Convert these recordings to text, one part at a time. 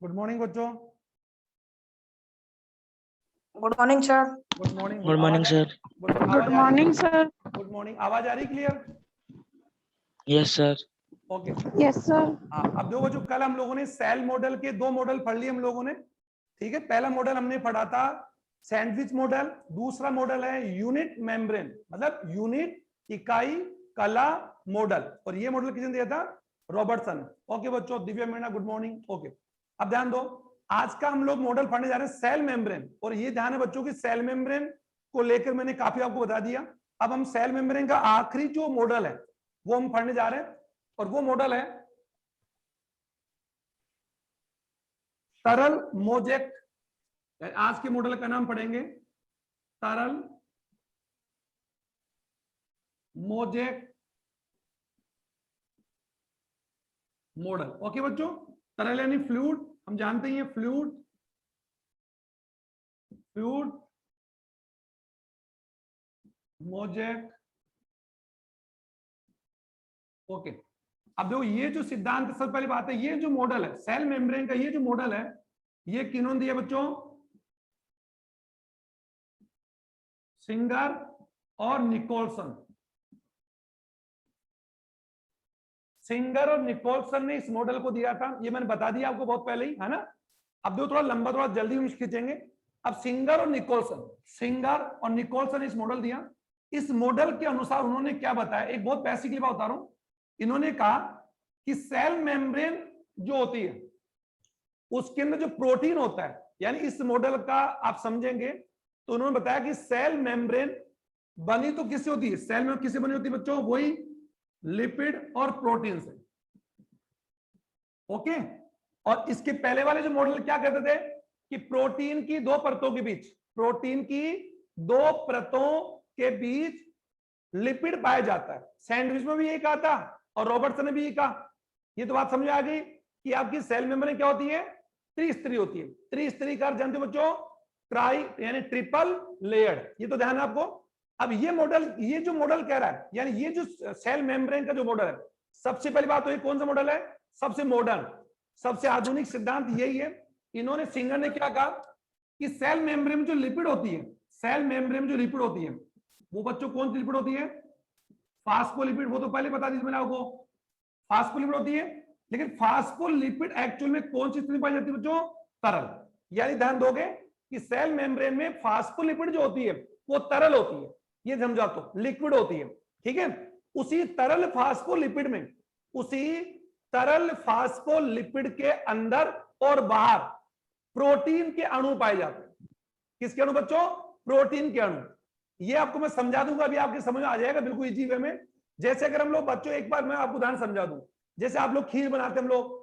Good morning बच्चों। Good morning sir. Good morning. Good morning sir. Good morning sir. Good morning. आवाज आ रही clear? Yes sir. Okay. Yes sir. अब देखो बच्चों, कल हम लोगों ने सेल मॉडल के 2 मॉडल पढ़ लिए हम लोगों ने, ठीक है। पहला मॉडल हमने पढ़ा था सैंडविच मॉडल, दूसरा मॉडल है यूनिट मेम्ब्रेन, मतलब यूनिट इकाई कला मॉडल, और ये मॉडल किसने दिया था? रॉबर्टसन। ओके बच्चों, Divya Meena good morning. Okay, अब ध्यान दो, आज का हम लोग मॉडल पढ़ने जा रहे हैं सेल मेम्ब्रेन, और ये ध्यान है बच्चों की सेल मेम्ब्रेन को लेकर मैंने काफी आपको बता दिया। अब हम सेल मेम्ब्रेन का आखिरी जो मॉडल है वो हम पढ़ने जा रहे हैं, और वो मॉडल है तरल मोजेक। आज के मॉडल का नाम पढ़ेंगे तरल मोजेक मॉडल। ओके बच्चों, तरल यानी फ्लूइड, हम जानते हैं फ्लूइड, फ्लूइड मोजेक। ओके, अब देखो ये जो सिद्धांत, सबसे पहली बात है, ये जो मॉडल है सेल मेम्ब्रेन का, ये जो मॉडल है ये किन्होंने दिया बच्चों? सिंगर और निकोलसन। सिंगर और निकोलसन ने इस मॉडल को दिया था, ये मैंने बता दिया आपको बहुत पहले ही, है ना। अब देखो थोड़ा लंबा, थोड़ा जल्दी हम खींचेंगे। अब सिंगर और निकोलसन इस मॉडल दिया। इस मॉडल के अनुसार उन्होंने क्या बताया, एक बहुत बेसिकली बात बता रहा हूं। इन्होंने कहा कि सेल मेम्ब्रेन जो होती है उसके अंदर जो प्रोटीन होता है, यानी इस मॉडल का आप समझेंगे तो उन्होंने बताया कि सेल मेम्ब्रेन बनी तो किससे होती है? सेल में किससे बनी होती है बच्चों? वही लिपिड और प्रोटीन से। ओके, और इसके पहले वाले जो मॉडल क्या कहते थे कि प्रोटीन की 2 परतों के बीच, प्रोटीन की 2 परतों के बीच लिपिड पाया जाता है। सैंडविच में भी यही कहा था और रॉबर्टसन ने भी यही कहा। ये तो बात समझ आ गई कि आपकी सेल मेम्ब्रेन क्या होती है? त्रिस्तरीय होती है। त्रिस्तरीय का जानते हो बच्चों? ट्राई यानी ट्रिपल लेयर्ड, ये तो ध्यान है आपको। अब ये मॉडल, ये जो मॉडल कह रहा है, यानी ये जो सेल मेम्ब्रेन का जो मॉडल है, सबसे पहली बात तो ये कौन सा मॉडल है? सबसे मॉडर्न, सबसे आधुनिक सिद्धांत यही है। इन्होंने, सिंगर ने क्या कहा कि सेल मेम्ब्रेन में जो लिपिड होती है, सेल मेम्ब्रेन में जो लिपिड होती है वो बच्चों कौन सी लिपिड होती है? फास्फोलिपिड। वो तो पहले बता दीजिए मैंने आपको, फास्फोलिपिड होती है। लेकिन फास्फोलिपिड एक्चुअल में कौन सी स्थिति में पाई जाती है बच्चों? तरल। यानी ध्यान दोगे कि सेल मेम्ब्रेन में फास्फोलिपिड जो होती है वो तरल होती है, ये समझा तो लिक्विड होती है, ठीक है। उसी तरल फास्फोलिपिड में, उसी तरल फास्फोलिपिड के अंदर और बाहर प्रोटीन के अणु पाए जाते हैं। किसके अणु बच्चों? प्रोटीन के अणु। ये आपको मैं समझा दूंगा, अभी आपके समझ में आ जाएगा बिल्कुल इजी वे में। जैसे अगर हम लोग बच्चों, एक बार मैं आपको उदाहरण समझा दूं, जैसे आप लोग खीर बनाते हैं हम लोग,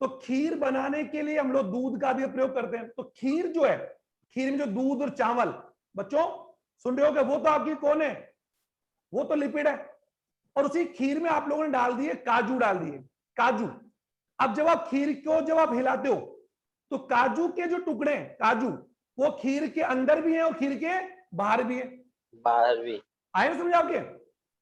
तो खीर बनाने के लिए हम लोग दूध का भी प्रयोग करते हैं। तो खीर जो है, खीर में जो दूध और चावल, बच्चों सुन रहे हो क्या? वो तो आपकी कौन है? वो तो लिपिड है। और उसी खीर में आप लोगों ने डाल दिए काजू, डाल दिए काजू। अब जब आप खीर को जब आप हिलाते हो तो काजू के जो टुकड़े, काजू वो खीर के अंदर भी है और खीर के बाहर भी है। बाहर भी आए ना समझ आपके?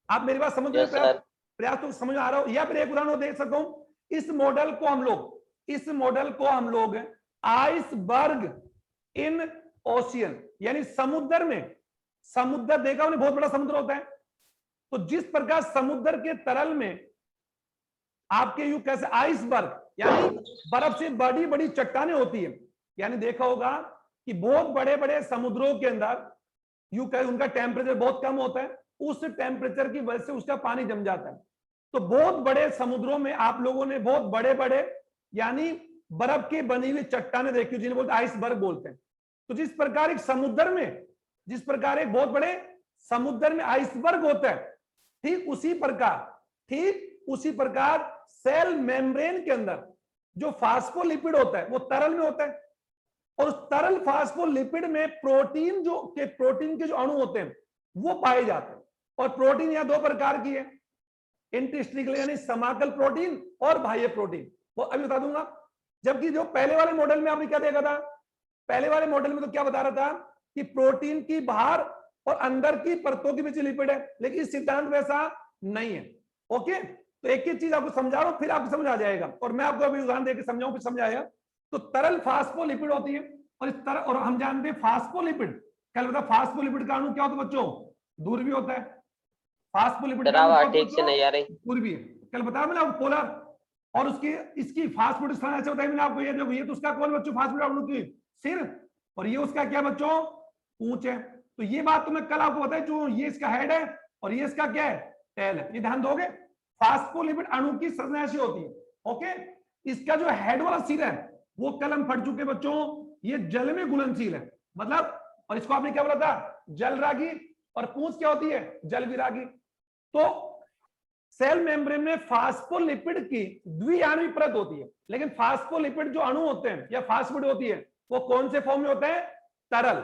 आप मेरी बात समझ यस रहे? सर। प्रयास तो समझ आ रहा हो? या फिर एक उदाहरण देख सकता हूं, इस मॉडल को हम लोग आइसबर्ग इन ओशियन, यानी समुद्र में, समुद्र देखा उन्हें, बहुत बड़ा समुद्र होता है, तो जिस प्रकार समुद्र के तरल में आपके यू कैसे आइसबर्ग यानी बर्फ से बड़ी बड़ी चट्टानें होती है, यानी देखा होगा कि बहुत बड़े बड़े समुद्रों के अंदर यू कह उनका टेम्परेचर बहुत कम होता है, उस टेम्परेचर की वजह से उसका पानी जम जाता है। तो बहुत बड़े समुद्रों में आप लोगों ने बहुत बड़े बड़े यानी बर्फ की बनी हुई चट्टानें देखी जिन्हें बोलते आइसबर्ग बोलते हैं। तो जिस प्रकार एक समुद्र में, जिस प्रकार एक बहुत बड़े समुद्र में आइसबर्ग होता है, ठीक उसी प्रकार सेल मेम्ब्रेन के अंदर जो फास्फोलिपिड होता है वो तरल में होता है, और उस तरल फास्फोलिपिड में प्रोटीन के जो अणु होते हैं वो पाए जाते हैं। और प्रोटीन यहां 2 प्रकार की है, इंटरस्टिशियल यानी समाकल प्रोटीन और बाह्य प्रोटीन, वो अभी बता दूंगा। जबकि जो पहले वाले मॉडल में आपने क्या देखा था? पहले वाले मॉडल में तो क्या बता रहा था कि प्रोटीन की बाहर और अंदर की परतों के बीच लिपिड है, लेकिन सिद्धांत वैसा नहीं है। ओके, तो एक एक चीज आपको समझा रहा हूं, फिर आपको समझ आ जाएगा। और मैं आपको अभी उदाहरण देकर समझाऊं, फिर समझाएगा। तो तरल फास्फोलिपिड होती है, और इस तरह, और हम जानते हैं फास्फोलिपिड, कल बता फास्फोलिपिड का अणु क्या होता है बच्चों? दूर भी होता है। फास्फोलिपिड का अणु क्या होता है ठीक से नहीं आ रही। बच्चों? दूर भी है। कल बताया मैंने आपको पोलर, और उसकी इसकी फास्फोलिपिड स्थान ऐसे होता है मैंने आपको, ये देखो, ये तो उसका कौन बच्चों? फास्फोलिपिड अणु की सिर, और ये उसका क्या बच्चों? पूंछ है। तो ये बात तो मैं कल आपको बताया, जो ये इसका हेड है और ये इसका क्या है? टेल है। ये ध्यान दोगे, फास्फोलिपिड अणु की संरचना ऐसी होती है। ओके, इसका जो हेड वाला सिर है वो कल हम पढ़ चुके बच्चों, ये जल में घुलनशील है, मतलब, और इसको आपने क्या बोला था? जलरागी। और पूंछ क्या होती है? जल विरागी। तो सेल मेम्ब्रेन में फास्फोलिपिड की द्विआण्विक परत होती है, लेकिन फास्फोलिपिड जो अणु होते हैं या फास्फोलिपिड होती है वो कौन से फॉर्म में होते हैं? तरल।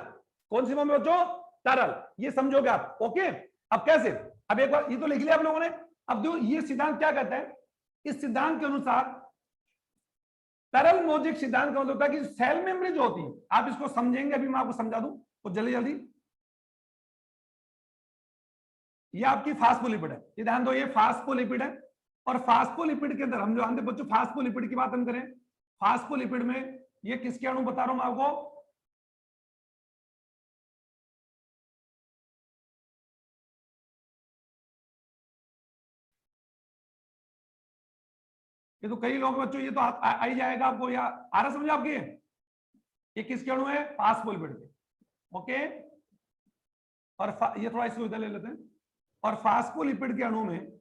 कौन सी फॉर्म में बच्चों? तरल। ये समझोगे आप। ओके, अब कैसे? अब एक बार ये तो लिख लिया आप लोगों ने। अब देखो ये सिद्धांत क्या कहता है, इस सिद्धांत के अनुसार तरल मोजेक सिद्धांत का मतलब होता है कि सेल मेम्ब्रेन जो होती है, आप इसको समझेंगे, अभी मैं आपको समझा दूं तो जल्दी जल्दी। ये आपकी फास्फोलिपिड है, ये ध्यान दो, ये फास्फोलिपिड है। और फास्फोलिपिड के अंदर हम जो जानते हैं बच्चों, फास्फोलिपिड की बात हम करें, फास्फोलिपिड में ये किसके अणु बता रहा हूं मैं आपको? ये तो कई लोग बच्चों, ये तो आ ही जाएगा आपको, या आ रहा समझ आपके? ये किसके अणु है? फास्फोलिपिड के। ओके, और ये थोड़ा इसको इधर ले लेते हैं। और फास्फोलिपिड के अणु में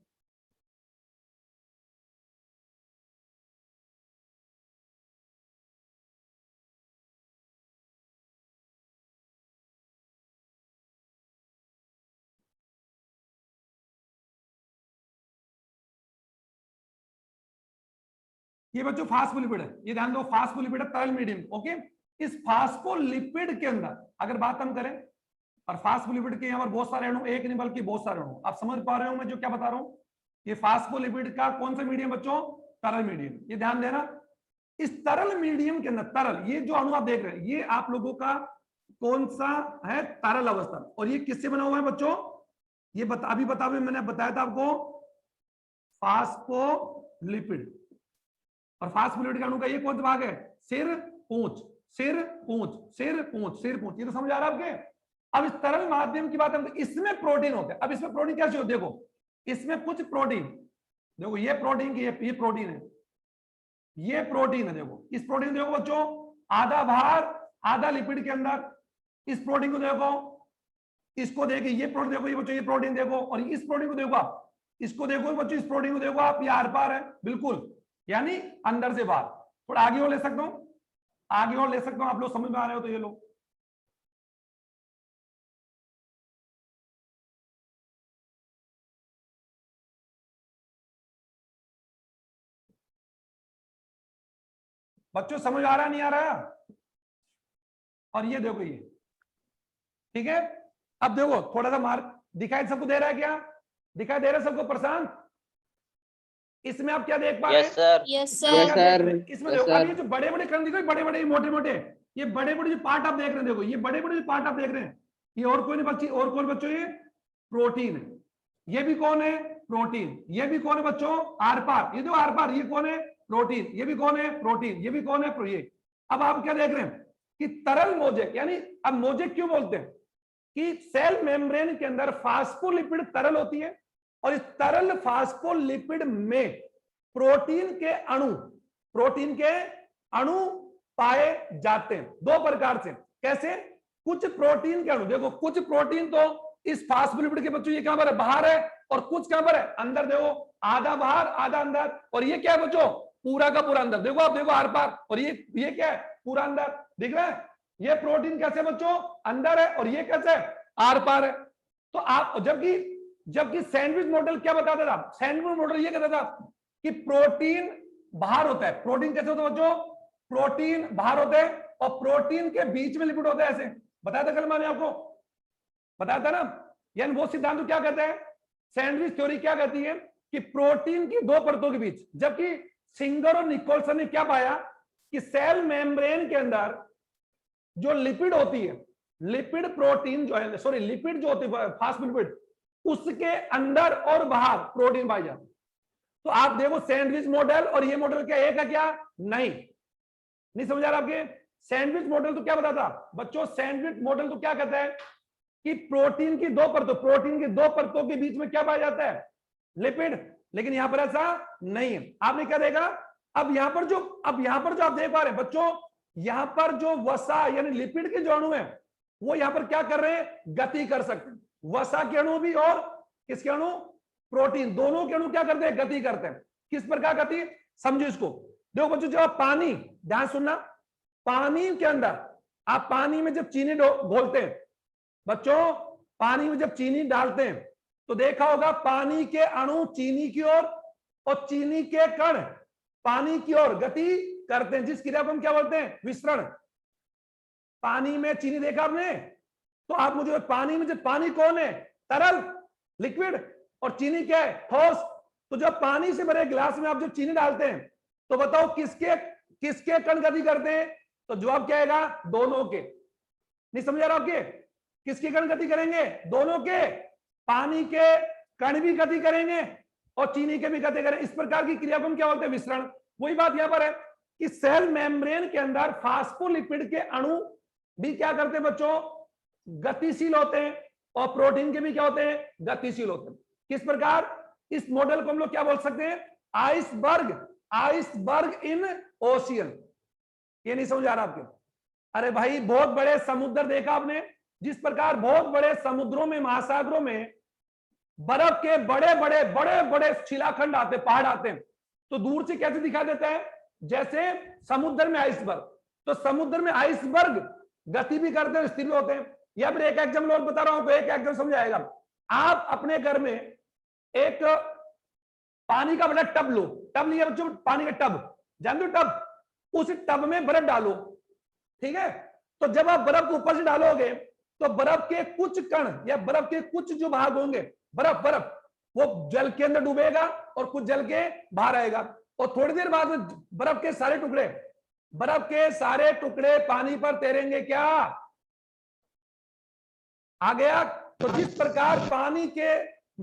ये बच्चों फास्फोलिपिड है, ये ध्यान दो, फास्फोलिपिड है, तरल मीडियम। ओके, इस फास्फोलिपिड के अंदर अगर बात हम करें, और फास्फोलिपिड के यहाँ पर बहुत सारे अणु, एक नहीं बल्कि बहुत सारे अणु, आप समझ पा रहे हो मैं जो क्या बता रहा हूं? ये फास्फोलिपिड का कौन सा मीडियम बच्चों? तरल मीडियम। ये ध्यान देना, इस तरल मीडियम के अंदर तरल, ये जो अणु आप देख रहे हैं, ये आप लोगों का कौन सा है? तरल अवस्था। और ये किससे बना हुआ है बच्चों? ये अभी मैंने बताया था आपको, फास्फोलिपिड। और फास्फोलिपिड के अणु का ये कौन सा भाग है? सिर, पूंछ, सिर, पूंछ, सिर, पूंछ, सिर, पूंछ। ये तो समझ आ रहा है आपके? अब इस तरल माध्यम की बात हम, इसमें प्रोटीन होते हैं। अब इसमें प्रोटीन कैसे होते हैं? देखो, इसमें कुछ प्रोटीन, देखो ये प्रोटीन की, ये प्रोटीन है, ये प्रोटीन है। देखो इस प्रोटीन देखो बच्चों, आधा भार आधा लिपिड के अंदर। इस प्रोटीन को देखो, इसको देखिए, ये प्रोटीन देखो, ये बच्चों ये प्रोटीन देखो, और इस प्रोटीन को देखो आप, इसको देखो बच्चों, इस प्रोटीन को देखो आप, ये आर पार है बिल्कुल, यानी अंदर से बाहर। थोड़ा आगे और ले सकता हूं, आगे और ले सकता हूं, आप लोग समझ में आ रहे हो तो ये लोग। बच्चों समझ आ रहा नहीं आ रहा? और ये देखो ये, ठीक है। अब देखो थोड़ा सा मार्क दिखाई सबको दे रहा है क्या? दिखाई दे रहा है सबको? प्रशांत, इसमें आप क्या देख पा रहे हैं? Yes sir. इसमें देखो, अब ये जो बड़े बड़े कण दिख रहे हैं, बड़े बड़े मोटे मोटे, ये बड़े बड़े जो पार्ट आप देख रहे हैं, देखो ये बड़े बड़े जो पार्ट आप देख रहे हैं, ये और कोई नहीं बच्ची, और कौन बच्चों? ये प्रोटीन है। ये भी कौन है? प्रोटीन। ये भी कौन है बच्चों? आर पार। ये जो आर पार, ये कौन है? प्रोटीन। ये भी कौन है? प्रोटीन। ये भी कौन है? ये। अब आप क्या देख रहे हैं कि तरल मोजेक, यानी अब मोजेक क्यों बोलते हैं? कि सेल मेम्ब्रेन के अंदर फास्फोलिपिड तरल होती है, और इस तरल फास्फोलिपिड में प्रोटीन के अणु, प्रोटीन के अणु पाए जाते हैं दो प्रकार से। कैसे? कुछ प्रोटीन के अणु, देखो कुछ प्रोटीन तो इस फास्फोलिपिड के बच्चों ये कहां पर है? बाहर है, और कुछ कहां पर है? अंदर। देखो आधा बाहर आधा अंदर, और ये क्या है बच्चों? पूरा का पूरा अंदर। देखो आप, देखो आर पार, और ये क्या है? पूरा अंदर। दिख रहा है? ये प्रोटीन कैसे बच्चों? अंदर है, और ये कैसे है? आर पार है। तो आप, जबकि सैंडविच मॉडल क्या बताता था? सैंडविच मॉडल ये कहता था कि प्रोटीन बाहर होता है। प्रोटीन कैसे होता है बच्चों? प्रोटीन बाहर होता है, और प्रोटीन के बीच में लिपिड होता है। ऐसे बताया था कल मैंने आपको, बताया था ना? यानी वो सिद्धांत क्या कहता है? सैंडविच थ्योरी क्या कहती है कि प्रोटीन की दो परतों के बीच, जबकि सिंगर और निकोलसन ने क्या पाया कि सेल मेम्ब्रेन के अंदर जो लिपिड होती है, लिपिड प्रोटीन जो है, सॉरी लिपिड जो होती है फास्फोलिपिड, उसके अंदर और बाहर प्रोटीन पाई जाती है। तो आप देखो सैंडविच मॉडल और ये मॉडल क्या एक है क्या? नहीं समझ आ रहा आपके? सैंडविच मॉडल तो क्या बताता बच्चों? सैंडविच मॉडल तो क्या कहता है कि प्रोटीन की दो परतों के बीच में क्या पाया जाता है? लिपिड। लेकिन यहां पर ऐसा नहीं है। आपने क्या देखा? अब यहां पर जो आप देख पा रहे हैं बच्चों, यहां पर जो वसा यानी लिपिड के जो अणु है वो यहां पर क्या कर रहे हैं? गति कर सकते हैं। वसा के अणु भी और किसके अणु? प्रोटीन, दोनों के अणु क्या करते हैं? गति करते हैं। किस प्रकार गति? समझो इसको। देखो बच्चों, जब आप पानी, ध्यान सुनना, पानी के अंदर आप पानी में जब चीनी घोलते हैं बच्चों, पानी में जब चीनी डालते हैं तो देखा होगा पानी के अणु चीनी की ओर और चीनी के कण पानी की ओर गति करते हैं, जिस क्रिया को हम क्या बोलते हैं? विसरण। पानी में चीनी देखा आपने? तो आप मुझे पानी में, जब पानी कौन है? तरल, लिक्विड, और चीनी क्या है? ठोस। तो जब पानी से भरे गिलास में आप जब चीनी डालते हैं तो बताओ किसके कण गति करते हैं? तो जवाब क्या आएगा? दोनों के। नहीं समझ आ रहा आपके? किसके कण गति करेंगे? दोनों के। पानी के कण भी गति करेंगे और चीनी के भी गति करेंगे। इस प्रकार की क्रिया को हम क्या बोलते हैं? विसरण। वही बात यहां पर है कि सेल मेम्ब्रेन के अंदर फास्फोलिपिड के अणु भी क्या करते हैं बच्चों? गतिशील होते हैं, और प्रोटीन के भी क्या होते हैं? गतिशील होते हैं। किस प्रकार? इस मॉडल को हम लोग क्या बोल सकते हैं? आइसबर्ग इन ओशियन। ये नहीं समझ आ रहा आपको? अरे भाई, बहुत बड़े समुद्र देखा आपने? जिस प्रकार बहुत बड़े समुद्रों में, महासागरों में बर्फ के बड़े बड़े शिलाखंड आते, पहाड़ आते हैं, तो दूर से कैसे दिखाई देता है? जैसे समुद्र में आइसबर्ग। तो समुद्र में आइसबर्ग गति भी करते हैं, स्थिर भी होते हैं। या फिर एक एग्जाम्पल और बता रहा हूं तो एक एग्जाम्पल समझ आएगा। आप अपने घर में एक पानी का बड़ा टब लो, टब लिया बच्चों, पानी का टब, जानते हो टब? उस टब में बर्फ डालो, ठीक है? तो जब आप बर्फ को ऊपर से डालोगे तो बर्फ के कुछ कण या बर्फ के कुछ जो भाग होंगे, बर्फ वो जल के अंदर डूबेगा और कुछ जल के बाहर आएगा, और थोड़ी देर बाद बर्फ के सारे टुकड़े पानी पर तैरेंगे। क्या आ गया? तो जिस प्रकार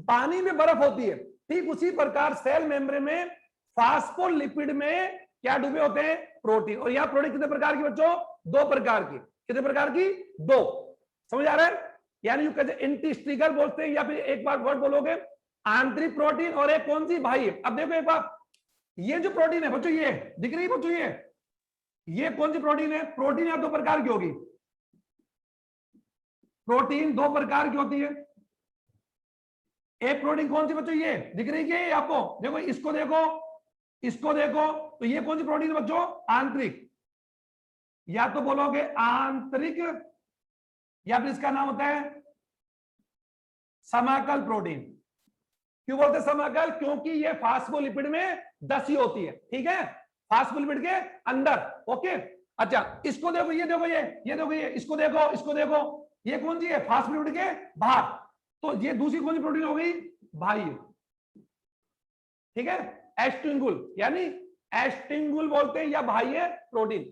पानी में बर्फ होती है, ठीक उसी प्रकार सेल मेम्ब्रेन में फास्फोलिपिड में क्या डूबे होते हैं? प्रोटीन। और यहां प्रोटीन कितने प्रकार की बच्चों? दो प्रकार की। कितने प्रकार की? दो। समझ आ रहा है? यानी इंटेस्टिकल बोलते हैं, या फिर एक बार वर्ड बोलोगे आंतरिक प्रोटीन, और एक कौन सी? बाह्य। अब देखो एक बार, ये जो प्रोटीन है बच्चों, ये दिख रही है बच्चों, ये कौन सी प्रोटीन है? प्रोटीन या दो प्रकार की होगी। प्रोटीन दो प्रकार की होती है। एक प्रोटीन कौन सी बच्चों? ये दिख रही है आपको? देखो, इसको देखो, तो ये कौन सी प्रोटीन है बच्चों? आंतरिक। या तो बोलोगे आंतरिक, या फिर इसका नाम होता है समाकल प्रोटीन। क्यों बोलते हैं समाकल? क्योंकि ये फास्फोलिपिड में दसी होती है, ठीक है? फास्फोलिपिड के अंदर। ओके, अच्छा, इसको देखो, ये देखो, ये देखो, ये इसको देखो, ये कौन सी है? फास्फोलिपिड के बाहर। तो ये दूसरी कौन सी प्रोटीन हो गई? बाह्य, ठीक है? एस्टिंगुल, यानी एस्टिंगुल बोलते हैं, या बाह्य प्रोटीन।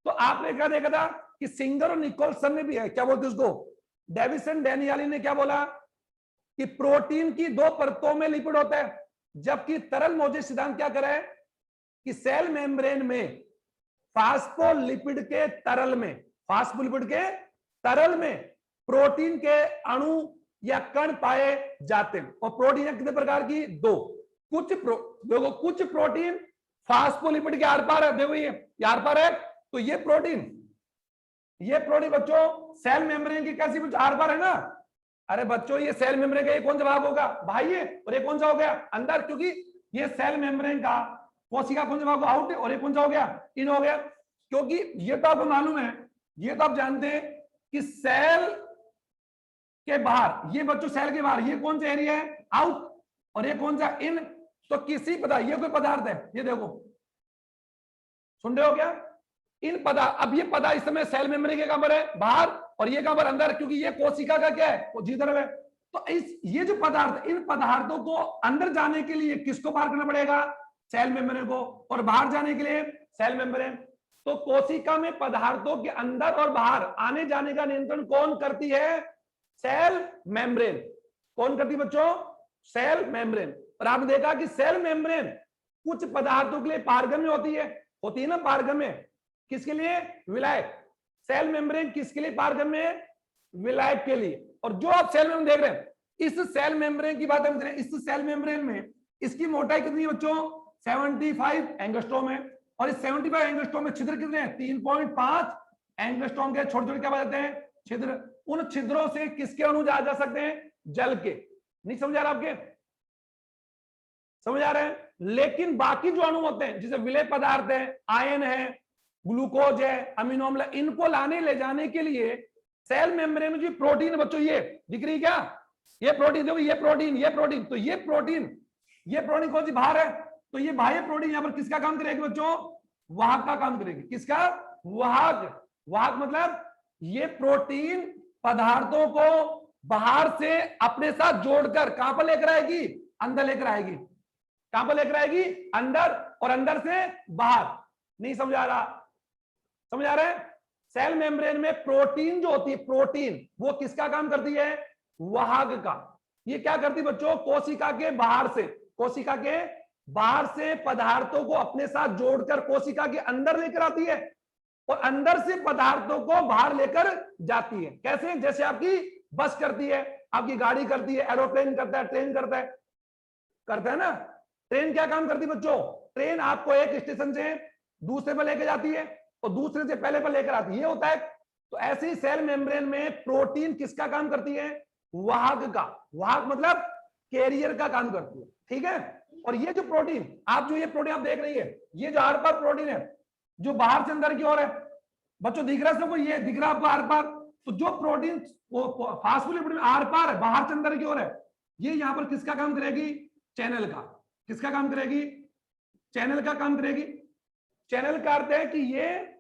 तो आपने क्या देखा था कि सिंगर और निकोलसन ने भी है, क्या बोलते हैं उसको? डेविसन डेनियाली ने क्या बोला कि प्रोटीन की दो परतों में लिपिड होता है, जबकि तरल मोजेस सिद्धांत क्या करे कि सेल मेम्ब्रेन में फास्फोलिपिड के तरल में प्रोटीन के अणु या कण पाए जाते हैं। और प्रोटीन कितने प्रकार की? दो। कुछ प्रोटीन फास्फोलिपिड के आर पार है। देखो, ये आर पार है, तो ये प्रोटीन बच्चों सेल मेम्ब्रेन की कैसी कुछ आर पार है ना? अरे बच्चों, ये सेल मेम्ब्रेन का ये कौन सा भाग होगा? बाह्य। और ये कौन सा हो गया? अंदर। क्योंकि ये सेल मेम्ब्रेन का कोशिका कौन सा भाग? आउट। और ये कौन सा हो गया? इन हो गया। क्योंकि ये तो आपको मालूम है, ये तो आप जानते हैं कि सेल के बाहर, ये बच्चों सेल के बाहर ये कौन सा एरिया है? आउट। और ये कौन सा? इन। तो किसी पदार्थ, ये कोई पदार्थ है, ये देखो, सुन रहे हो क्या? इन पदार्थ, अब ये पदार्थ इस समय सेल मेम्ब्रेन के कहां पर है? बाहर। और ये कहां पर? अंदर। क्योंकि ये कोशिका का क्या है? जी तरफ है। तो ये जो पदार्थ, इन पदार्थों को अंदर जाने के लिए किसको पार करना पड़ेगा? सेल मेम्ब्रेन को। और बाहर जाने के लिए सेल मेम्ब्रेन। तो कोशिका में पदार्थों के अंदर और बाहर आने जाने का नियंत्रण कौन करती है? Cell membrane. कौन करती बच्चों? Cell membrane. और आपने देखा कि सेल मेम्ब्रेन कुछ पदार्थों के लिए पारगम्य होती है ना पारगम्य, किसके लिए? विलायक। सेल मेम्ब्रेन किसके लिए पारगम्य है? विलायक के लिए। और जो आप सेल मेम्ब्रेन देख रहे हैं, इस सेल मेम्ब्रेन की बात हम करें, इस सेल मेम्ब्रेन में इसकी मोटाई कितनी है बच्चों? 75 एंगस्ट्रॉम है। और इस 75 एंगस्ट्रॉम में छिद्र कितने हैं? 3.5 एंगस्ट्रॉम के छोटे छोटे क्या बताते हैं? छिद्र। उन छिद्रों से किसके अणु जा सकते हैं? जल के। नहीं समझ आ रहा आपके? समझ आ रहे हैं? लेकिन बाकी जो अणु होते हैं, जैसे विलेय पदार्थ है, आयन है, ग्लूकोज है, अमीनो अम्ल, इनको लाने ले जाने के लिए सेल मेम्ब्रेन में जो प्रोटीन बच्चों ये दिख रही क्या? ये प्रोटीन देखो, ये प्रोटीन, तो ये प्रोटीन कौन सी? बाहर है। तो ये बाह्य प्रोटीन यहां पर किसका काम करेगी बच्चों? वाहक का काम करेगी। किसका? वाहक। वाहक मतलब ये प्रोटीन पदार्थों को बाहर से अपने साथ जोड़कर कहां पर लेकर आएगी? अंदर लेकर आएगी। कहां पर लेकर आएगी? अंदर, और अंदर से बाहर। नहीं समझ आ रहा? समझ आ रहा है? सेल मेम्ब्रेन में प्रोटीन जो होती है, प्रोटीन वो किसका काम करती है? वाहक का। ये क्या करती है बच्चों? कोशिका के बाहर से पदार्थों को अपने साथ जोड़कर कोशिका के अंदर लेकर आती है, और अंदर से पदार्थों को बाहर लेकर जाती है। कैसे? जैसे आपकी बस करती है, आपकी गाड़ी करती है, एरोप्लेन करता है, ट्रेन करता है ना। ट्रेन क्या काम करती है बच्चों? ट्रेन आपको एक स्टेशन से दूसरे पर लेकर जाती है और दूसरे से पहले पर लेकर आती है, ये होता है। तो ऐसे ही सेल मेम्ब्रेन में प्रोटीन किसका काम करती है? वाहक का। वाहक मतलब कैरियर का काम करती है। ठीक है? और ये जो प्रोटीन आप देख रही है, ये जो आर पार प्रोटीन है, जो बाहर से अंदर की ओर है बच्चों, दिख रहा है सबको? ये दिख रहा है आपको आर पार? तो जो प्रोटीन फास्फोलिपिड में आर पार है, बाहर से अंदर की ओर है, ये यहां पर किसका काम करेगी? चैनल का। किसका काम करेगी? चैनल का काम करेगी। चैनल का अर्थ है कि ये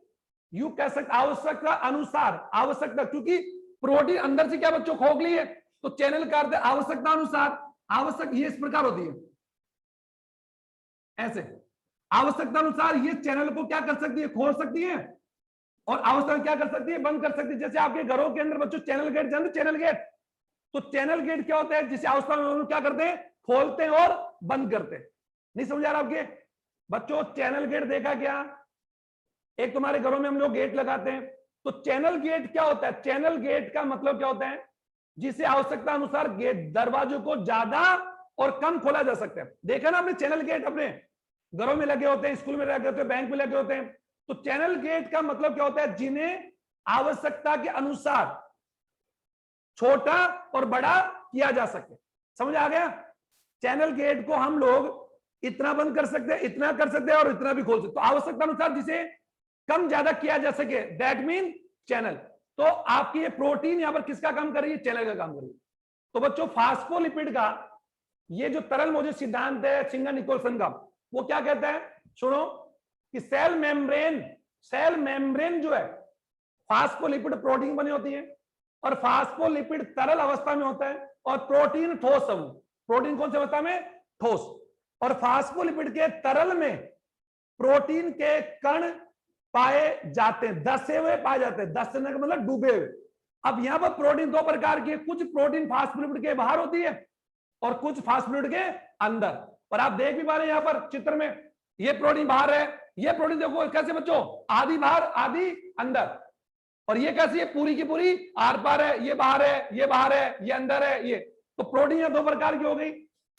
यू कह सकते आवश्यकता अनुसार, आवश्यकता, क्योंकि प्रोटीन अंदर से क्या बच्चों? खोखली है, तो चैनल का अर्थ है आवश्यकता अनुसार। आवश्यक ये इस प्रकार होती है, ऐसे आवश्यकता अनुसार ये चैनल को क्या कर सकती है? खोल सकती है, और आवश्यकता क्या कर सकती है? बंद कर सकती है। जैसे आपके घरों के अंदर बच्चों चैनल गेट जानते? चैनल गेट, तो चैनल गेट क्या होता है? जिसे आवश्यकता में क्या करते हैं? खोलते हैं और बंद करते हैं। नहीं समझ आ रहा आपके बच्चों? चैनल गेट देखा क्या? एक तुम्हारे घरों में हम लोग गेट लगाते हैं, तो चैनल गेट क्या होता है? चैनल गेट का मतलब क्या होता है? जिसे आवश्यकता अनुसार गेट दरवाजों को ज्यादा और कम खोला जा सकता है। देखा ना आपने? चैनल गेट अपने घरों में लगे होते हैं, स्कूल में लगे होते हैं, बैंक में लगे होते हैं। तो चैनल गेट का मतलब क्या होता है? जिन्हें आवश्यकता के अनुसार छोटा और बड़ा किया जा सके। समझ आ गया? चैनल गेट को हम लोग इतना बंद कर सकते हैं, इतना कर सकते हैं, और इतना भी खोल सकते हैं। तो आवश्यकता अनुसार जिसे कम ज्यादा किया जा सके, दैट मीन चैनल। तो आपकी ये प्रोटीन यहां पर किसका काम कर रही है? चैनल का काम कर रही है। तो बच्चों फास्फोलिपिड का ये जो तरल मौजूद सिद्धांत है सिंगर निकोलसन का, वो क्या कहता है? सुनो कि सेल मेम्ब्रेन जो है, फास्फोलिपिड प्रोटीन बनी होती है, और फास्फोलिपिड तरल अवस्था में होता है, और प्रोटीन ठोस समूह। प्रोटीन कौन सी अवस्था में? ठोस। और फास्फोलिपिड के तरल में प्रोटीन के कण पाए जाते हैं, धसे हुए पाए जाते हैं। धसने का मतलब डूबे हुए। अब यहां पर प्रोटीन दो प्रकार की है, कुछ प्रोटीन फास्फोलिपिड के बाहर होती है और कुछ फास्फोलिपिड के अंदर। और आप देख भी पा रहे हैं यहां पर चित्र में, ये प्रोटीन बाहर है, ये प्रोटीन देखो कैसे बच्चों? आधी बाहर आधी अंदर। और ये कैसी है? पूरी की पूरी आर पार है, ये बाहर है, ये बाहर है, ये अंदर है। ये तो प्रोटीन दो प्रकार की हो गई,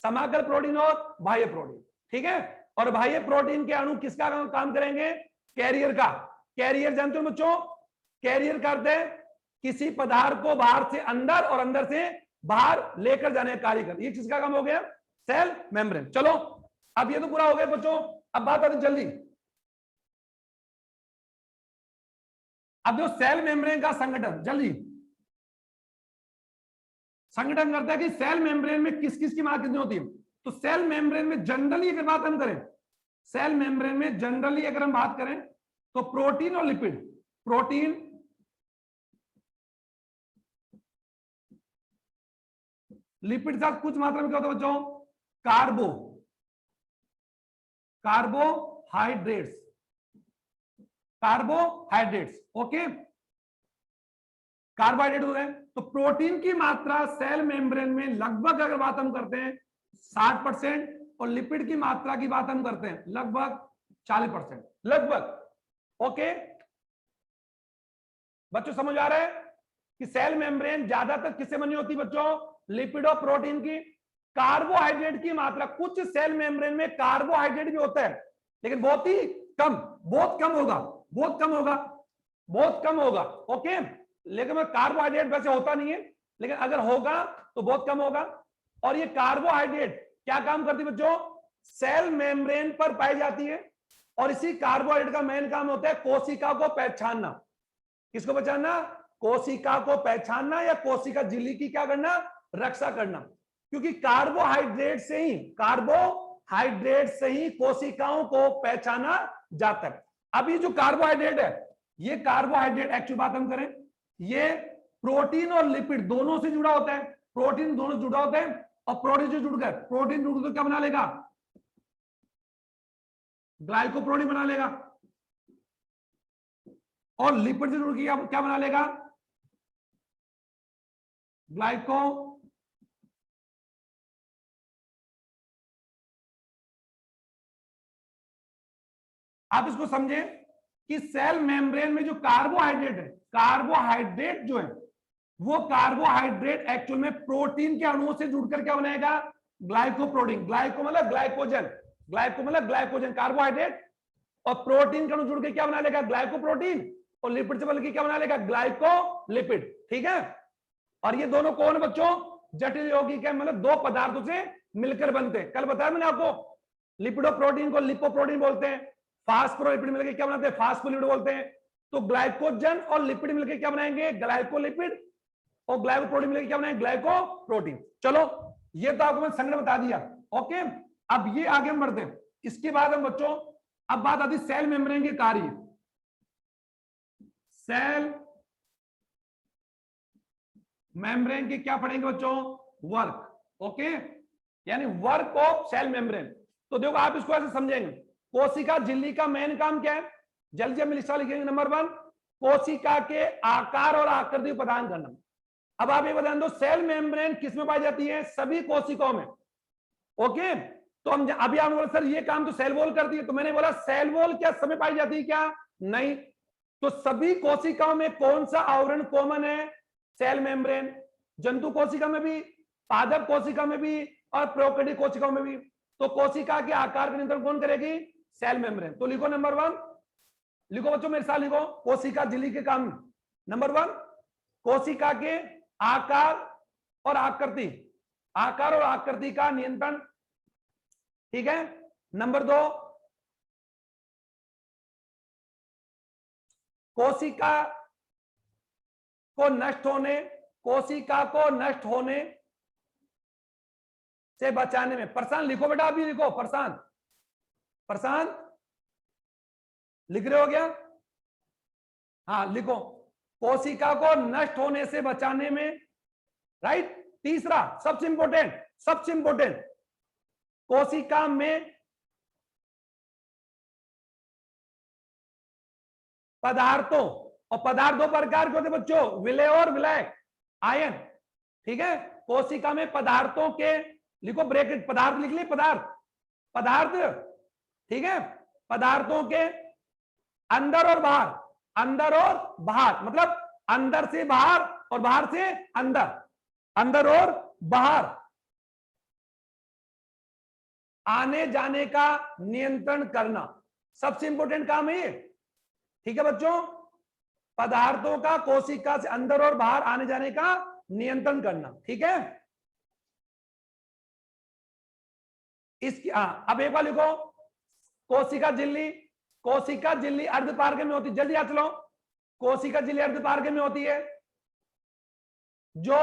समाकर प्रोटीन और बाह्य प्रोटीन। ठीक है? और बाह्य प्रोटीन के अणु किसका काम करेंगे? कैरियर का। कैरियर जानते हो बच्चों? कैरियर का अर्थ है किसी पदार्थ को बाहर से अंदर और अंदर से बाहर लेकर जाने का कार्य कर। ये किसका काम हो गया? Cell membrane. चलो अब ये तो पूरा हो गया बच्चों। अब बात आती जल्दी, अब जो सेल मेम्ब्रेन का संगठन, जल्दी संगठन करता है कि सेल मेम्ब्रेन में किस किस की मात्रा कितनी होती है। तो सेल मेम्ब्रेन में जनरली अगर बात हम करें, सेल मेम्ब्रेन में जनरली अगर हम बात करें तो प्रोटीन और लिपिड, प्रोटीन लिपिड साथ कुछ मात्रा में क्या होता है बच्चों? कार्बोहाइड्रेट्स। ओके, कार्बोहाइड्रेट होते हैं। तो प्रोटीन की मात्रा सेल मेम्ब्रेन में लगभग अगर बात हम करते हैं 60%, और लिपिड की मात्रा की बात हम करते हैं लगभग 40%, लगभग। ओके बच्चों, समझ आ रहा है कि सेल मेम्ब्रेन ज्यादातर किससे बनी होती है बच्चों? लिपिड और प्रोटीन की। कार्बोहाइड्रेट की मात्रा, कुछ सेल मेम्ब्रेन में कार्बोहाइड्रेट भी होता है, लेकिन बहुत ही कम, बहुत कम होगा, बहुत कम होगा, बहुत कम होगा। ओके, लेकिन कार्बोहाइड्रेट वैसे होता नहीं है, लेकिन अगर होगा तो बहुत कम होगा। और ये कार्बोहाइड्रेट क्या काम करती है बच्चों? सेल मेम्ब्रेन पर पाई जाती है। और इसी कार्बोहाइड्रेट का मेन काम होता है कोशिका को पहचानना। किसको पहचानना? कोशिका को पहचानना, या कोशिका झिल्ली की क्या करना? रक्षा करना। क्योंकि कार्बोहाइड्रेट से ही कोशिकाओं को पहचाना जाता है। अब ये जो कार्बोहाइड्रेट है, ये कार्बोहाइड्रेट एक्चुअली बात हम करें, ये प्रोटीन और लिपिड दोनों से जुड़ा होता है। प्रोटीन दोनों जुड़ा होता है, और प्रोटीन से जुड़कर, प्रोटीन जुड़ तो क्या बना लेगा? ग्लाइकोप्रोटीन बना लेगा। और लिपिड से जुड़ के क्या बना लेगा? ग्लाइको आप इसको समझे कि सेल मेम्ब्रेन में जो कार्बोहाइड्रेट है, कार्बोहाइड्रेट जो है वो कार्बोहाइड्रेट एक्चुअल में प्रोटीन के अणुओं से जुड़कर क्या बनाएगा? ग्लाइकोप्रोटीन। ग्लाइको मतलब ग्लाइकोजन, ग्लाइको मतलब ग्लाइकोजन कार्बोहाइड्रेट, और प्रोटीन के अणु जुड़ के क्या बना लेगा? ग्लाइकोप्रोटीन। और लिपिड से बल्कि क्या बना लेगा? ग्लाइकोलिपिड। ठीक है, और ये दोनों कौन बच्चों? जटिल यौगिक है, मतलब दो पदार्थों से मिलकर बनते हैं। कल बताया मैंने आपको, लिपिड और प्रोटीन को लिपोप्रोटीन बोलते हैं, फास्फोलिपिड मिलकर क्या बनाते हैं? फास्फोलिपिड बोलते हैं। तो ग्लाइकोजन और लिपिड मिलकर क्या बनाएंगे? ग्लाइकोलिपिड। और ग्लाइकोप्रोटीन मिलकर क्या बनाएंगे? ग्लाइकोप्रोटीन। चलो, ये तो आपको मैंने संग्रह बता दिया। ओके, अब ये आगे हम बढ़ते हैं। इसके बाद हम बच्चों, अब बात आती है सेल मेम्ब्रेन के कार्य। सेल मेम्ब्रेन के क्या पढ़ेंगे बच्चों? वर्क। ओके, यानी वर्क ऑफ सेल मेम्ब्रेन। तो देखो, आप इसको ऐसे समझेंगे, कोशिका झिल्ली का मेन काम क्या है? जल्दी हम लिखा लिखेंगे। नंबर 1, कोशिका के आकार और आकृति प्रदान करना। अब आप ये बता दो, सेल मेम्ब्रेन किस में पाई जाती है? सभी कोशिकाओं में। ओके, तो हम अभी आप बोले सर ये काम तो सेल वॉल करती है, तो मैंने बोला सेल वॉल क्या समय पाई जाती है क्या? नहीं। तो सभी कोशिकाओं में कौन सा आवरण कॉमन है? Cell membrane. जंतु कोशिका में भी, पादप कोशिका में भी, और प्रोकैरियोटिक कोशिकाओं में भी। तो कोशिका के आकार का नियंत्रण कौन करेगी? Cell membrane. तो लिखो नंबर 1, लिखो बच्चों मेरे साथ लिखो, कोशिका झिल्ली के काम। नंबर 1, कोशिका के आकार और आकृति, आकार और आकृति का नियंत्रण। ठीक है। नंबर 2, कोशिका को नष्ट होने, कोशिका को नष्ट होने से बचाने में। प्रशांत लिखो बेटा, अभी लिखो। प्रशांत, प्रशांत लिख रहे हो क्या? हाँ लिखो, कोशिका को नष्ट होने से बचाने में। राइट। तीसरा सबसे इंपॉर्टेंट, सबसे इंपॉर्टेंट, कोशिका में पदार्थों, और पदार्थ दो प्रकार के होते बच्चों, विलेय और विलायक आयन। ठीक है, कोशिका में पदार्थों के, लिखो ब्रैकेट, पदार्थ लिख लिए, पदार्थ, पदार्थ। ठीक है, पदार्थों के अंदर और बाहर, अंदर और बाहर, मतलब अंदर से बाहर और बाहर से अंदर, अंदर और बाहर आने जाने का नियंत्रण करना सबसे इंपॉर्टेंट काम है ये। ठीक है बच्चों, पदार्थों का कोशिका से अंदर और बाहर आने जाने का नियंत्रण करना। ठीक है, इसकी अब एक बार लिखो, कोशिका झिल्ली, कोशिका झिल्ली अर्धपार्ग में होती है। जल्दी याद चलो, कोशिका झिल्ली अर्धपार्ग में होती है। जो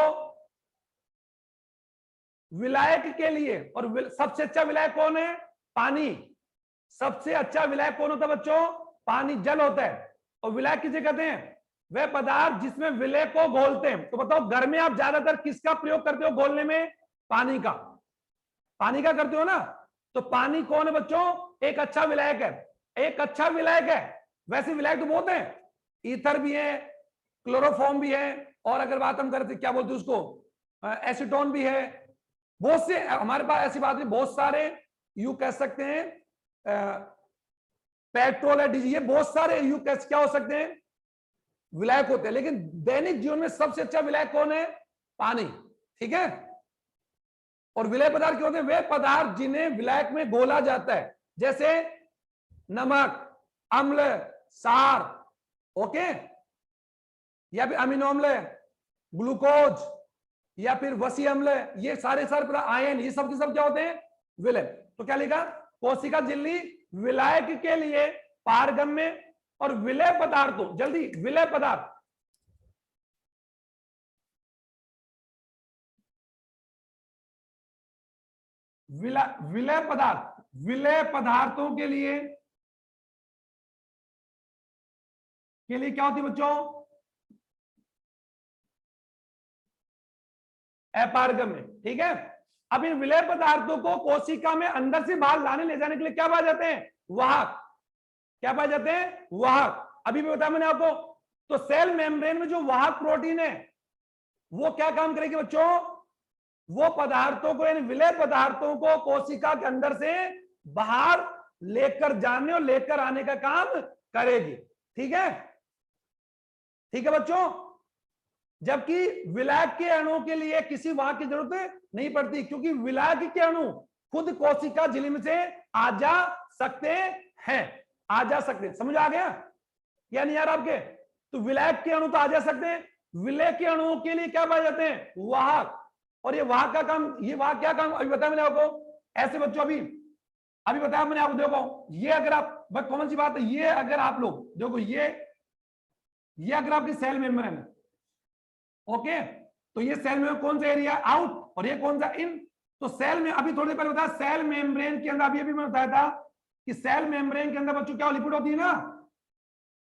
विलायक के लिए, और सबसे अच्छा विलायक कौन है? पानी। सबसे अच्छा विलायक कौन होता है बच्चों? पानी, जल होता है। और विलायक किसे कहते हैं? वह पदार्थ जिसमें विलय को घोलते हैं। तो बताओ, घर में आप ज्यादातर किसका प्रयोग करते हो घोलने में? पानी का। पानी का करते हो ना। तो पानी कौन है बच्चों? एक अच्छा विलायक है, एक अच्छा विलायक है। वैसे विलायक तो बहुत है, ईथर भी है, क्लोरोफॉर्म भी है, और अगर बात हम करते क्या बोलते हैं उसको, एसीटोन भी है, बहुत से हमारे पास। ऐसी बात नहीं, बहुत सारे यू कह सकते हैं पेट्रोल है, डीजल, ये बहुत सारे यू क्या हो सकते हैं, विलायक होते हैं। लेकिन दैनिक जीवन में सबसे अच्छा विलायक कौन है? पानी। ठीक है। और विलय पदार्थ क्या होते हैं? वे पदार्थ जिन्हें विलायक में घोला जाता है, जैसे नमक, अम्ल, सार, ओके, या फिर अमीनो अम्ल, ग्लूकोज, या फिर वसी अम्ल, ये सारे आयन, ये सब के सब क्या होते हैं? विलय। तो क्या लिखा? कोशिका झिल्ली विलायक के लिए पारगम्य और विलय पदार्थों, जल्दी, विलय पदार्थ, विलय पदार्थ, विलय पदार्थों के लिए क्या होती है बच्चों? अपारगम्य। ठीक है। अब इन विलय पदार्थों को कोशिका में अंदर से बाहर लाने ले जाने के लिए क्या पाए जाते हैं? वाहक। क्या पाए जाते हैं? वाहक। अभी भी बताया मैंने आपको। तो सेल मेम्ब्रेन में जो वाहक प्रोटीन है वो क्या काम करेगी बच्चों? वो पदार्थों को, यानी विलय पदार्थों को कोशिका के अंदर से बाहर लेकर जाने और लेकर आने का काम करेगी। ठीक है। ठीक है बच्चों। जबकि विलायक के अणु के लिए किसी वाहक की जरूरत नहीं पड़ती, क्योंकि विलायक के अणु खुद कोशिका झिल्ली में से आ जा सकते हैं। आ जा सकते हैं। समझ आ गया या नहीं यार आपके? तो विलायक के अणु तो आ जा सकते हैं, विलय के अणुओं के लिए क्या पाए जाते हैं? वाहक। और ये वाहक का काम, ये वाहक क्या काम अभी बताया मैंने आपको। ऐसे बच्चों अभी बताया मैंने आपको। देखो ये अगर आप, बस कॉमन सी बात है, ये अगर आप लोग देखो, ये अगर आपकी सेल मेम्ब्रेन है, ओके, तो ये सेल में कौन सा एरिया? आउट। और ये कौन सा? इन। तो सेल में, अभी थोड़ी देर पहले बताया, सेल मेम्ब्रेन के अंदर, अभी मैं बताया था कि सेल मेम्ब्रेन के अंदर बच्चों क्या लिपिड होती है ना,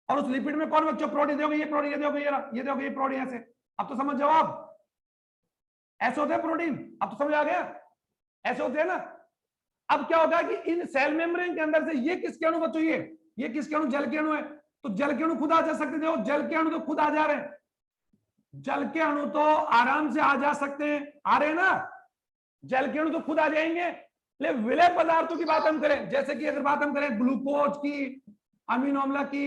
और उस लिपिड में कौन बच्चों? प्रोटीन। देखो ये प्रोटीन, ये देखो ये देखो ये प्रोटीन। ऐसे अब तो समझ जाओ आप, ऐसे होते हैं प्रोटीन। अब तो समझ आ गया, ऐसे होते हैं ना। अब क्या होगा कि इन सेल मेम्ब्रेन के अंदर से ये किसके अणु बच्चों? ये किसके अणु? जल के अणु है। तो जल के अणु खुद आ जा सकते थे, जल के अणु तो खुद आ जा रहे हैं। जल के अणु तो आराम से आ जा सकते हैं, आ रहे हैं ना। जल के अणु तो खुद आ जाएंगे। लेकिन विलय पदार्थों की बात हम करें, जैसे कि अगर बात हम करें ग्लूकोज की, अमीनो अम्ल की,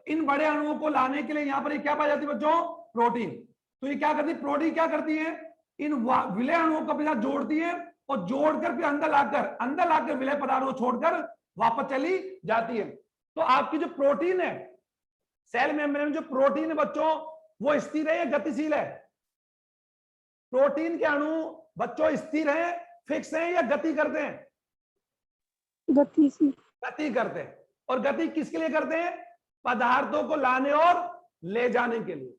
इन बड़े अणुओं को लाने के लिए यहां पर क्या पाई जाती है बच्चों? प्रोटीन। तो ये क्या करती है? प्रोटीन क्या करती है? इन विलय अणुओं को अपने साथ जोड़ती है, और जोड़कर फिर अंदर लाकर विलय पदार्थ को छोड़कर वापस चली जाती है। तो आपकी जो प्रोटीन है, सेल मेम्ब्रेन में जो प्रोटीन है बच्चों, वो स्थिर है या गतिशील है? प्रोटीन के अणु बच्चों स्थिर हैं, फिक्स हैं, या गति करते हैं? गतिशील। गति करते हैं। और गति किसके लिए करते हैं? पदार्थों को लाने और ले जाने के लिए।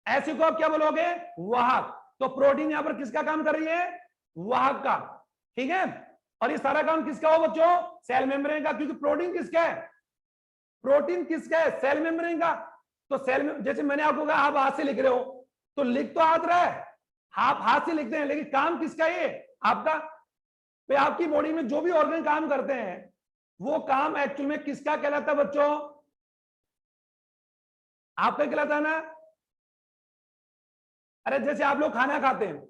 ऐसे को आप क्या बोलोगे? वाहक। तो प्रोटीन यहां पर किसका काम कर रही है? वाहक का। ठीक है। और ये सारा काम किसका हो बच्चों? सेल मेम्ब्रेन का। क्योंकि प्रोटीन किसका है? प्रोटीन किसका है? सेल मेम्ब्रेन का। तो सेल में, जैसे मैंने आपको कहा आप हाथ से लिख रहे हो, तो लिख तो हाथ रहा है, आप हाथ से लिखते हैं, लेकिन काम किसका? ये आपका। तो आपकी बॉडी में जो भी ऑर्गन काम करते हैं, वो काम एक्चुअल में किसका कहलाता है बच्चों? आपका कहलाता है ना। अरे जैसे आप लोग खाना खाते हैं,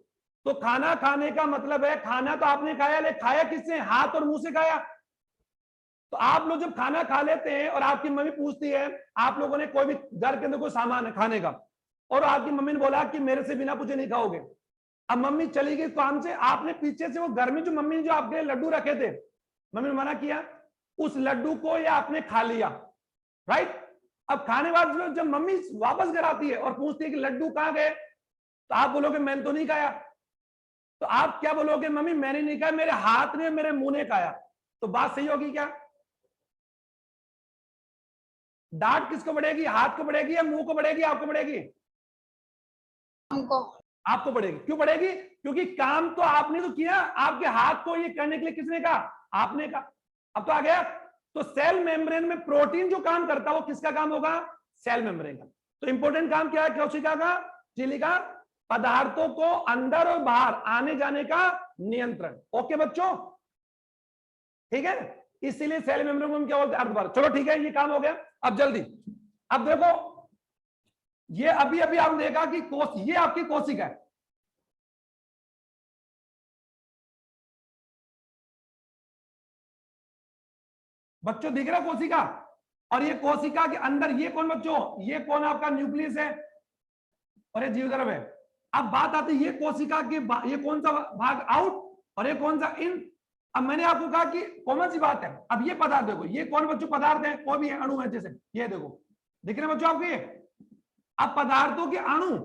तो खाना खाने का मतलब है, खाना तो आपने खाया, लेकिन खाया किससे? हाथ और मुंह से खाया। तो आप लोग जब खाना खा लेते हैं और आपकी मम्मी पूछती है, आप लोगों ने कोई भी घर के अंदर कोई सामान है खाने का, और आपकी मम्मी ने बोला कि मेरे से बिना पूछे नहीं खाओगे। अब मम्मी चली गई काम से, आपने पीछे से वो घर में जो मम्मी ने जो आपके लिए लड्डू रखे थे, मम्मी ने मना किया, उस लड्डू को या आपने खा लिया, राइट। अब खाने बाद जब मम्मी वापस घर आती है और पूछती है कि लड्डू कहाँ गए, तो आप बोलोगे मैंने तो नहीं खाया। तो आप क्या बोलोगे? मम्मी मैंने नहीं खाया, मेरे हाथ ने, मेरे मुंह ने खाया। तो बात सही होगी क्या? डांट किसको पड़ेगी? हाथ को पड़ेगी या मुंह को पड़ेगी? आपको पड़ेगी? हमको। आपको पड़ेगी। क्यों पड़ेगी? क्योंकि काम तो आपने तो किया, आपके हाथ को ये करने के लिए किसने कहा? आपने कहा। अब तो आ गया। तो सेल मेम्ब्रेन में प्रोटीन जो काम करता है वो किसका काम होगा? सेल मेम्ब्रेन का। तो इंपॉर्टेंट काम क्या है कोशिका का, झिल्ली का? पदार्थों को अंदर और बाहर आने जाने का नियंत्रण। ओके बच्चों, ठीक है। इसीलिए सेल मेम्ब्रेन को हम क्या बोलते हैं? अर्धवाहक। चलो ठीक है, ये काम हो गया। अब जल्दी, अब देखो, ये अभी अभी आपने देखा कि ये आपकी कोशिका है, बच्चों दिख रहा है कोशिका, और ये कोशिका के अंदर ये कौन बच्चों, ये कौन आपका न्यूक्लियस है और ये जीवद्रव है। अब बात आती है ये कोशिका के ये कौन सा भाग आउट और ये कौन सा इन। अब मैंने आपको कहा कि कॉमन सी बात है। अब ये पदार्थ देखो, ये कौन बच्चों पदार्थ है, कोई भी अणु है, जैसे ये देखो दिख रहे बच्चों आपके। अब पदार्थों के अणु